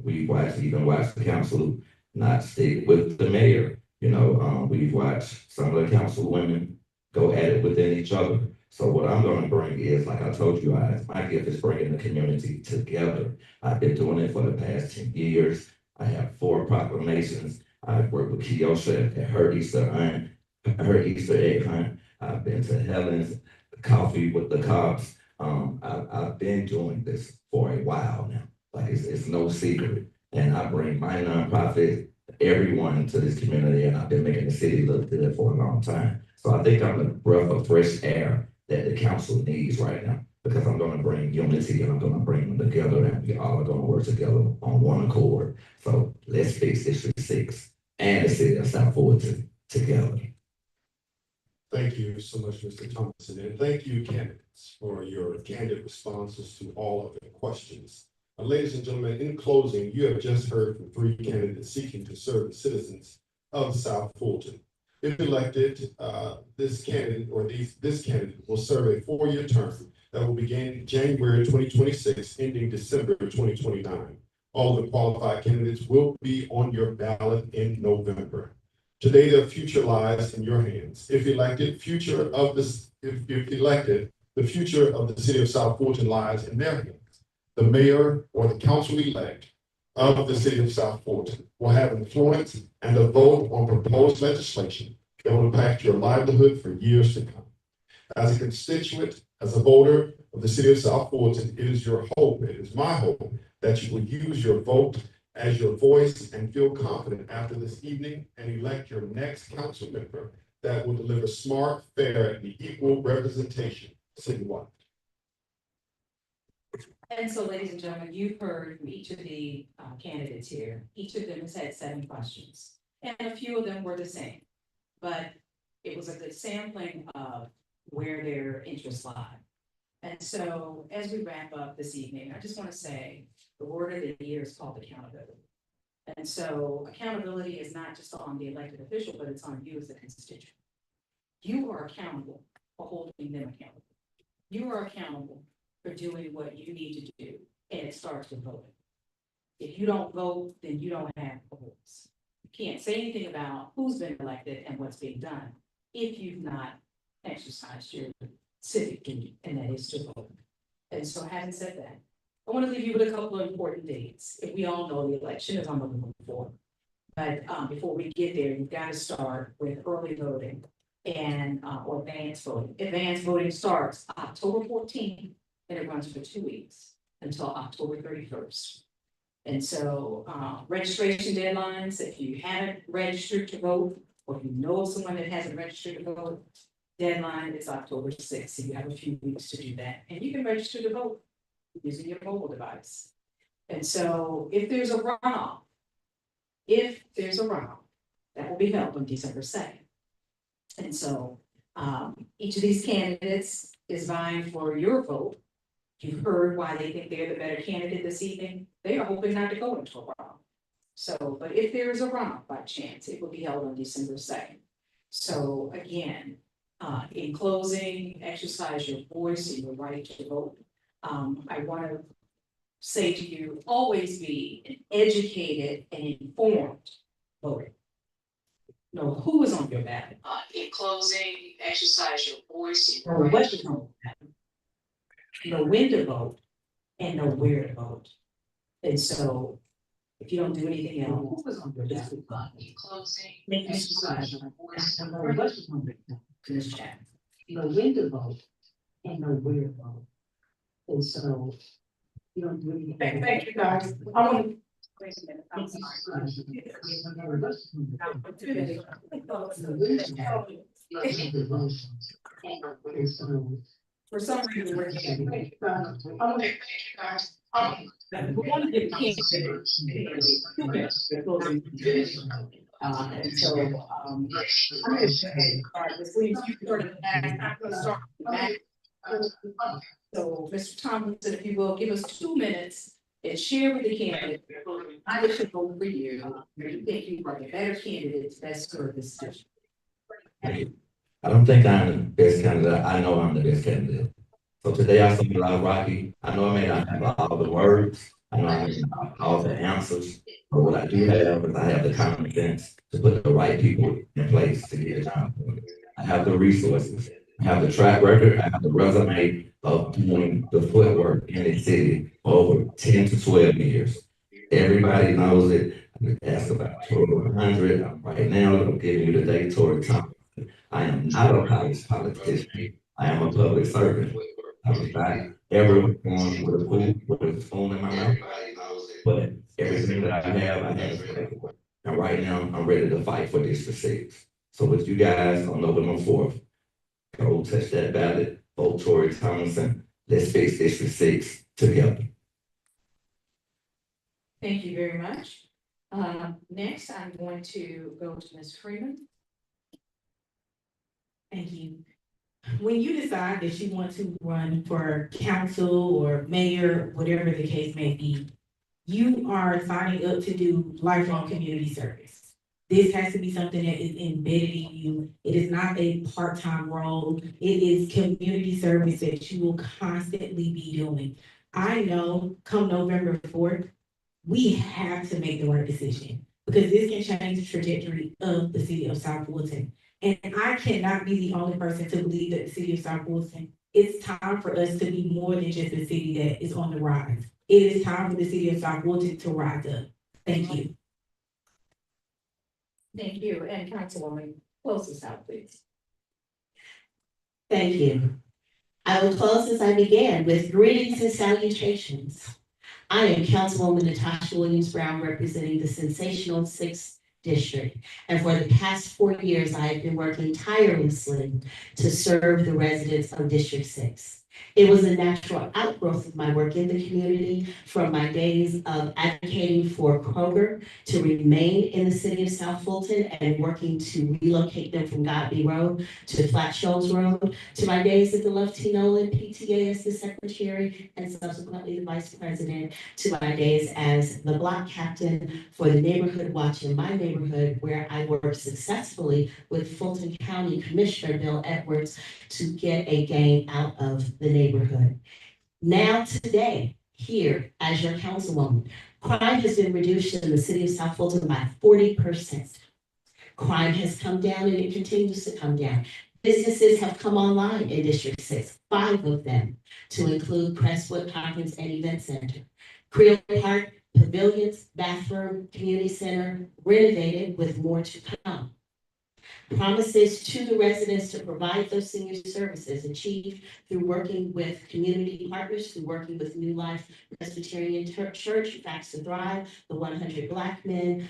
We've even watched the council not stick with the mayor. We've watched some of the council women go at it within each other. So what I'm going to bring is, like I told you guys, my gift is bringing the community together. I've been doing it for the past 10 years. I have 4 proclamations. I've worked with Kiosha at her Easter egg hunt. I've been to Helen's Coffee with the Cops. I've been doing this for a while now. Like it's no secret. And I bring my nonprofit, everyone to this community, and I've been making the city look good for a long time. So I think I'm the breath of fresh air that the council needs right now, because I'm going to bring unity and I'm going to bring them together, and we all are going to work together on one accord. So let's fix District 6 and the city of South Fulton together. Thank you so much, Mr. Thompson, and thank you, candidates, for your candid responses to all of the questions. Ladies and gentlemen, in closing, you have just heard from 3 candidates seeking to serve the citizens of South Fulton. If elected, this candidate will serve a 4-year term that will begin January 2026, ending December 2029. All of the qualified candidates will be on your ballot in November. Today, the future lies in your hands. If elected, the future of the city of South Fulton lies in their hands. The mayor or the council-elect of the city of South Fulton will have influence and a vote on proposed legislation that will impact your livelihood for years to come. As a constituent, as a voter of the city of South Fulton, it is your hope, it is my hope, that you will use your vote as your voice and feel confident after this evening and elect your next council member that will deliver smart, fair, and equal representation citywide. And so, ladies and gentlemen, you've heard from each of the candidates here. Each of them has had 7 questions, and a few of them were the same. But it was a good sampling of where their interests lie. And so, as we wrap up this evening, I just want to say the word of the year is called accountability. And so accountability is not just on the elected official, but it's on you as a constituent. You are accountable for holding them accountable. You are accountable for doing what you need to do, and it starts with voting. If you don't vote, then you don't have a voice. You can't say anything about who's been elected and what's being done if you've not exercised your civic duty, and that is to vote. And so having said that, I want to leave you with a couple of important dates. If we all know the election is on November 4th. But before we get there, you've got to start with early voting and or advanced voting. Advanced voting starts October 14th and it runs for 2 weeks until October 31st. And so registration deadlines, if you haven't registered to vote, or if you know of someone that hasn't registered to vote, deadline is October 6th. So you have a few weeks to do that. And you can register to vote using your mobile device. And so if there's a runoff, that will be held on December 2nd. And so each of these candidates is vying for your vote. You've heard why they think they're the better candidate this evening. They are hoping not to go into a runoff. So, but if there is a runoff by chance, it will be held on December 2nd. So again, in closing, exercise your voice and your right to vote. I want to say to you, always be an educated and informed voter. Know who is on your ballot. In closing, exercise your voice. Know what is on your ballot. Know when to vote and know where to vote. And so, if you don't do anything else, who is on your ballot? In closing, make exercise your voice and know what is on your ballot. To this chat. Know when to vote and know where to vote. And so, you don't do anything. Thank you, guys. I want to. Wait a minute, I'm sorry. For some reason, we're getting. And so, I'm gonna say, this leaves you sort of, I'm gonna start back. So, Mr. Tomlinson, if you will, give us 2 minutes and share with the candidate. I should vote for you. You think you are the better candidate to best serve this district. I don't think I'm the best candidate. I know I'm the best candidate. So today I started out rocky. I know I may not have all the words. I know I may not have all the answers. But what I do have is I have the common sense to put the right people in place to get it done. I have the resources. I have the track record. I have the resume of doing the footwork in the city for over 10 to 12 years. Everybody knows it. I asked about 100. Right now, I'm giving you the date toward time. I am not a college politician. I am a public servant. I was not ever born with a spoon in my mouth. But everything that I have for. And right now, I'm ready to fight for District 6. So with you guys on November 4th, go touch that ballot, vote Tory Tomlinson. Let's fix District 6 together. Thank you very much. Next, I'm going to go to Ms. Freeman. Thank you. When you decide that you want to run for council or mayor, whatever the case may be, you are signing up to do lifelong community service. This has to be something that is embedded in you. It is not a part-time role. It is community service that you will constantly be doing. I know come November 4th, we have to make the right decision because this can change the trajectory of the city of South Fulton. And I cannot be the only person to believe that the city of South Fulton, it's time for us to be more than just a city that is on the rise. It is time for the city of South Fulton to rise up. Thank you. Thank you. And Councilwoman, close this out, please. Thank you. I will close as I began with greetings and salutations. I am Councilwoman Natasha Williams-Brown, representing the sensational 6th District. And for the past 4 years, I have been working tirelessly to serve the residents of District 6. It was a natural outgrowth of my work in the community from my days of advocating for Kroger to remain in the city of South Fulton and working to relocate them from Godby Road to Flat Shoals Road, to my days at the Love T. Nolan PTA as the secretary and subsequently the vice president, to my days as the block captain for the neighborhood watch in my neighborhood, where I worked successfully with Fulton County Commissioner Bill Edwards to get a gang out of the neighborhood. Now today, here as your councilwoman, crime has been reduced in the city of South Fulton by 40%. Crime has come down and it continues to come down. Businesses have come online in District 6, 5 of them, to include Crestwood Conference and Event Center. Creel Park, pavilions, bathroom, community center, renovated with more to come. Promises to the residents to provide those senior services achieved through working with community partners, through working with New Life Presbyterian Church, Facts to Thrive, the 100 Black Men,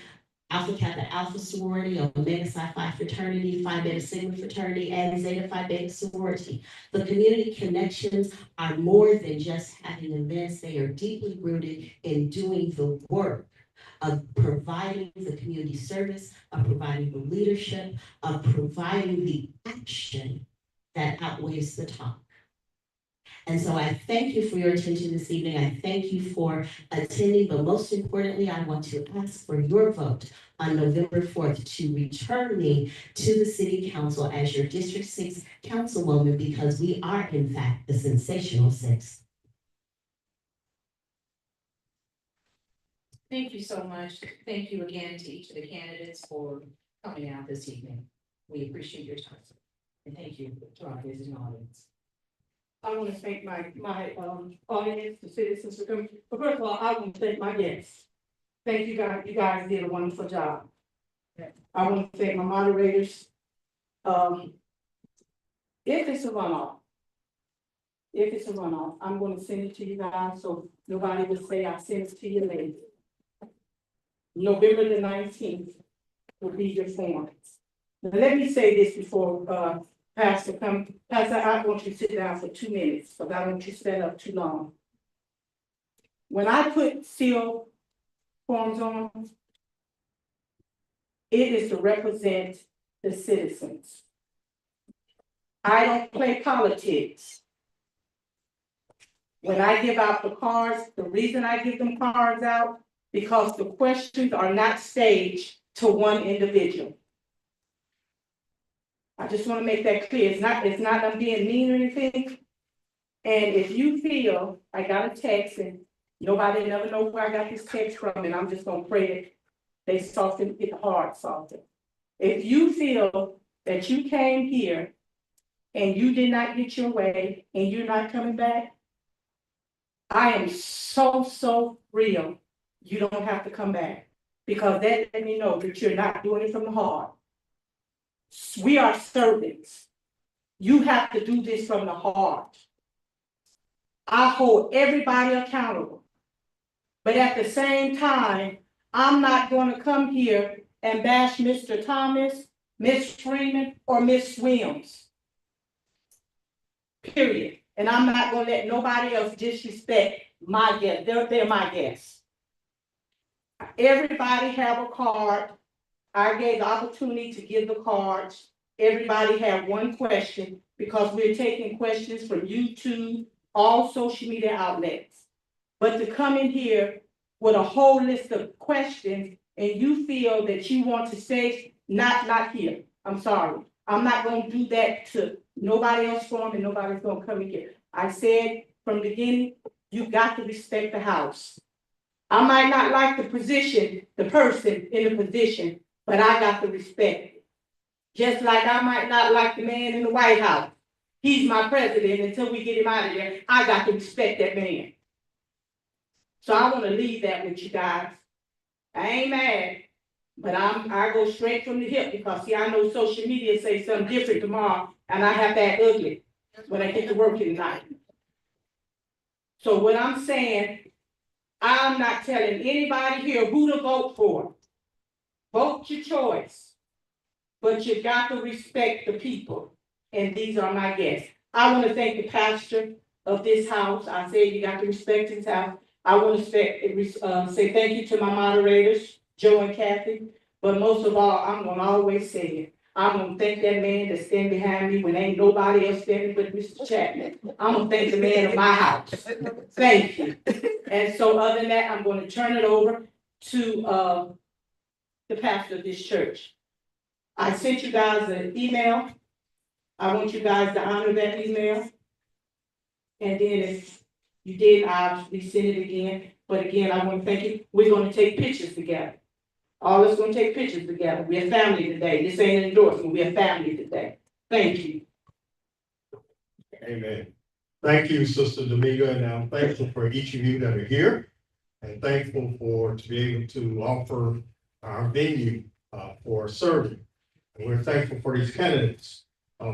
Alpha Kappa Alpha Sorority, Omega Psi Phi Fraternity, Phi Beta Sigma Fraternity, and Zeta Phi Beta Sorority. The community connections are more than just having events. They are deeply rooted in doing the work of providing the community service, of providing the leadership, of providing the action that outweighs the talk. And so I thank you for your attention this evening. I thank you for attending, but most importantly, I want to ask for your vote on November 4th to return me to the City Council as your District 6 Councilwoman, because we are in fact the sensational 6. Thank you so much. Thank you again to each of the candidates for coming out this evening. We appreciate your time. And thank you to our visiting audience. I want to thank my audience, the citizens for coming. But first of all, I want to thank my guests. Thank you guys. You guys did a wonderful job. I want to thank my moderators. If it's a runoff, I'm going to send it to you guys so nobody will say I sent it to you late. November the 19th will be your form. Now, let me say this before Pastor come. Pastor, I want you to sit down for 2 minutes because I don't want you to stand up too long. When I put C.E.L. forms on, it is to represent the citizens. I don't play politics. When I give out the cards, the reason I give them cards out, because the questions are not staged to one individual. I just want to make that clear. It's not I'm being mean or anything. And if you feel, I got a text and nobody never know where I got this text from, and I'm just gonna pray it, they soften it hard soften. If you feel that you came here and you did not get your way and you're not coming back, I am so real. You don't have to come back, because that let me know that you're not doing it from the heart. We are servants. You have to do this from the heart. I hold everybody accountable. But at the same time, I'm not going to come here and bash Mr. Thomas, Miss Freeman, or Miss Williams. Period. And I'm not going to let nobody else disrespect my guests. They're my guests. Everybody have a card. I gave the opportunity to give the cards. Everybody have one question, because we're taking questions from YouTube, all social media outlets. But to come in here with a whole list of questions and you feel that you want to say, not here. I'm sorry. I'm not going to do that to nobody else forum, and nobody's going to come in here. I said from the beginning, you got to respect the house. I might not like the position, the person in the position, but I got to respect it. Just like I might not like the man in the White House. He's my president until we get him out of there. I got to respect that man. So I want to leave that with you guys. I ain't mad, but I go straight from the hip, because see, I know social media say something different tomorrow, and I have to act ugly when I get to work in the night. So what I'm saying, I'm not telling anybody here who to vote for. Vote your choice. But you got to respect the people. And these are my guests. I want to thank the pastor of this house. I said you got to respect this house. I want to say thank you to my moderators, Joe and Kathy. But most of all, I'm gonna always say it. I'm gonna thank that man that's standing behind me when ain't nobody else standing but Mr. Chatman. I'm gonna thank the man of my house. Thank you. And so other than that, I'm gonna turn it over to the pastor of this church. I sent you guys an email. I want you guys to honor that email. And then if you did, obviously send it again. But again, I want to thank you. We're gonna take pictures together. All of us gonna take pictures together. We're family today. This ain't an endorsement. We're family today. Thank you. Amen. Thank you, Sister Damita, and I'm thankful for each of you that are here, and thankful to be able to offer our venue for serving. And we're thankful for these candidates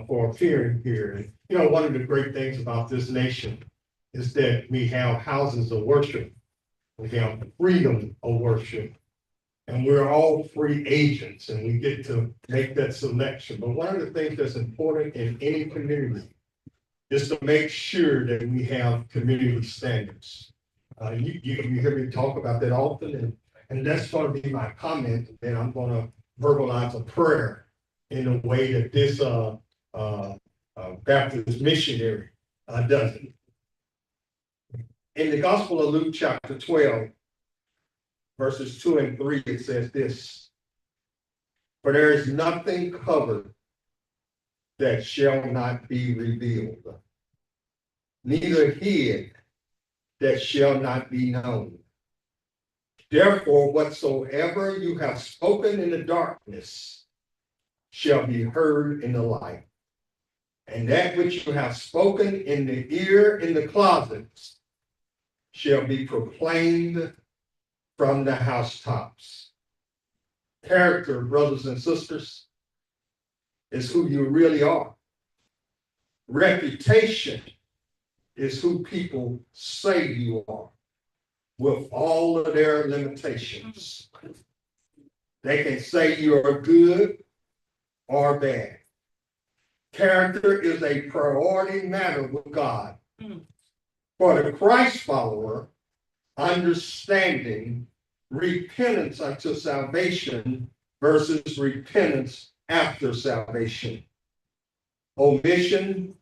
for appearing here. And you know, one of the great things about this nation is that we have houses of worship. We have freedom of worship. And we're all free agents, and we get to make that selection. But one of the things that's important in any community is to make sure that we have community standards. You hear me talk about that often, and that's going to be my comment. And I'm going to verbalize a prayer in a way that this Baptist missionary does it. In the Gospel of Luke, chapter 12, verses 2 and 3, it says this: "For there is nothing covered that shall not be revealed, neither hid that shall not be known. Therefore, whatsoever you have spoken in the darkness shall be heard in the light. And that which you have spoken in the ear in the closets shall be proclaimed from the housetops." Character, brothers and sisters, is who you really are. Reputation is who people say you are, with all of their limitations. They can say you are good or bad. Character is a priority matter with God. For the Christ follower, understanding repentance unto salvation versus repentance after salvation. Omission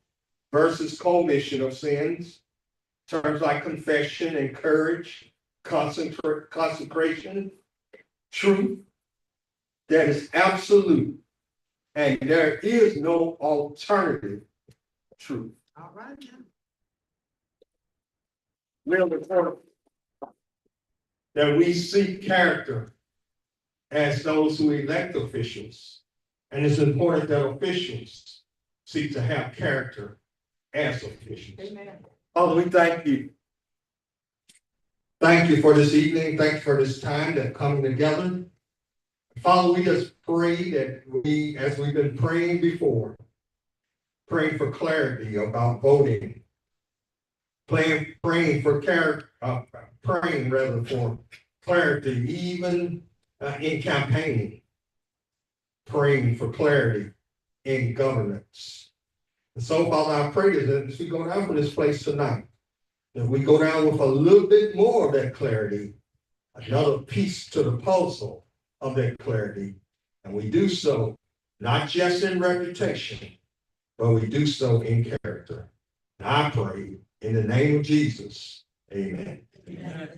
versus commission of sins. Terms like confession and courage, consecration, truth that is absolute, and there is no alternative truth. All right. Real important that we seek character as those who elect officials, and it's important that officials seek to have character as officials. Amen. Father, we thank you. Thank you for this evening. Thank you for this time that coming together. Father, we just pray that we, as we've been praying before, praying for clarity about voting, praying for clarity even in campaigning, praying for clarity in governance. And so, Father, I pray that as we go down from this place tonight, that we go down with a little bit more of that clarity, another piece to the puzzle of that clarity. And we do so not just in reputation, but we do so in character. And I pray in the name of Jesus, amen. Amen.